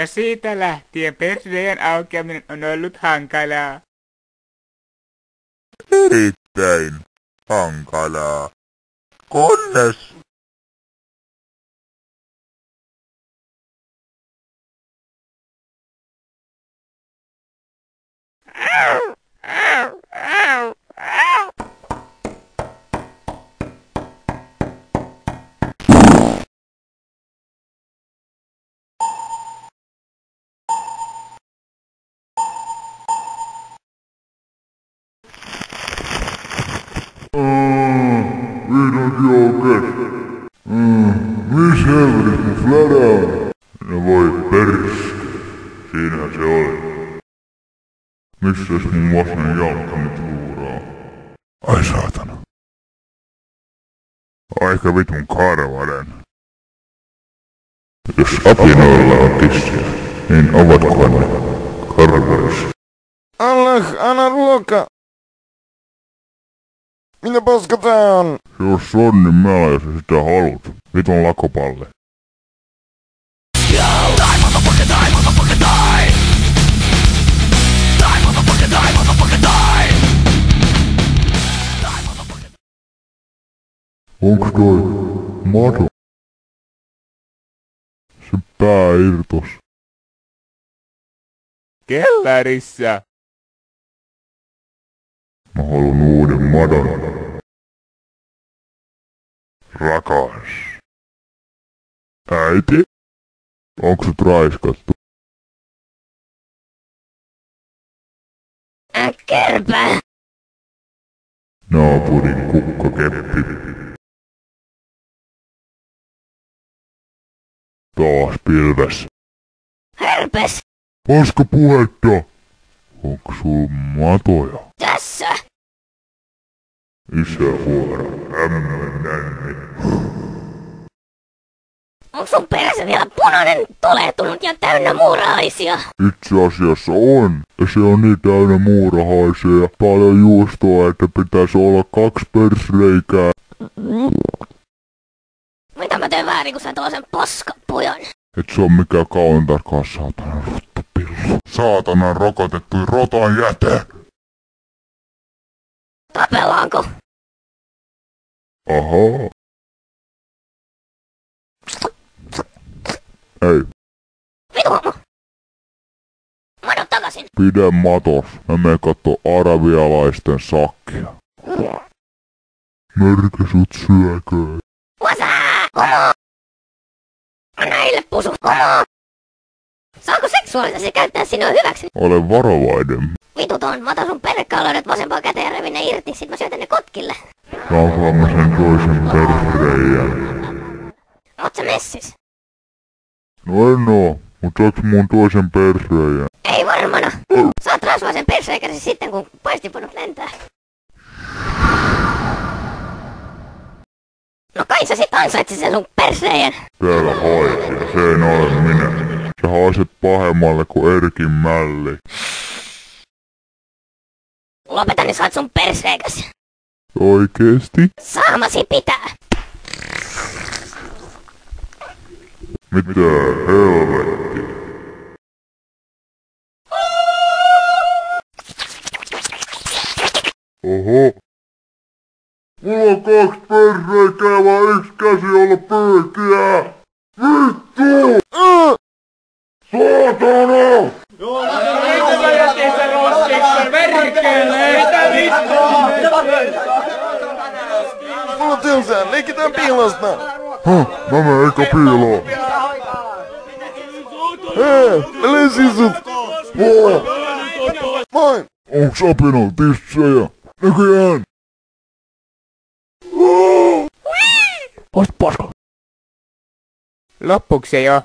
Ja siitä lähtien perseen aukeaminen on ollut hankalaa. Erittäin hankalaa. Kunnes vihdoinkin oikees. Missä helvetis mun flädä on? No voi perske. Siinähän se oli. Missäs mun vasen jalka nyt luuraa? Ai saatana. Aika vitun karvanen. Jos apinoilla on tissiä, niin ovatkohan ne karvaisia? Allah, anna ruoka! Mitä paska tää on? Jos on, niin mä jos sä sitä haluut. Vitun lakopalle. Onks toi mato? Se pää irtos. Kellarissa. Mä haluan uuden madon. Rakas. Äiti? Onks sut raiskattu? Kärpä. Naapurin kukkakeppi. Taas pilves. Herpes. Paska puhetta! Onks sul matoja? Tässä. Isähuora, ämmän nänni. Onks sun perässä vielä punainen, tuleetunut ja täynnä muurahaisia? Itse asiassa on. Ja se on niin täynnä muurahaisia ja paljon juustoa, että pitäisi olla 2 persreikää. Mitä mä teen väärin, kun sä tuo sen paskapujon? Et se on mikään kauan tarkkaan saatanan rottapillu. Saatanan rokotettu rotan jäte. Tapellaanko? Ahaa. Ei, Vitu homo. Madon takaisin. pidä matos. Mä menen kattoo arabialaisten sakkia. Mörkö sut syököön. Vasaa! Homo! Anna heille pusu. Homo! Saako seksuaalisesti käyttää sinua hyväksi? Ole varovainen. Vitu tuon, mä otan sun perkaalaudet vasempaan käteen ja revin ne irti, sit mä syötän ne kotkille. Saanko mä sen toisen persreijän? Oot sä messis? No en oo, mut saaks mun toisen persreijän? Ei varmana. Saat rasvaisen perseikäsi sitten, kun paistipunut lentää. No kai sä sit ansaitsi sen sun perseijän. Täällä haisee, se en ole minä. Sä haiset pahemmalle kuin Erkin mälli. Lopeta, niin saat sun perseikäs. Oikeesti? Saamasi pitää. Mitä helvetti? Oho. Mulla on 2 persreikää vaan 1 käsi olla pyyhkiä. Vittu! Saatana! Mulla on tylsää, leikitään piilosta! Mä menen eka piiloon. Mä löysin sut! Moi! Onks apinalla tissejä? Näköjään! Loppuksi jo.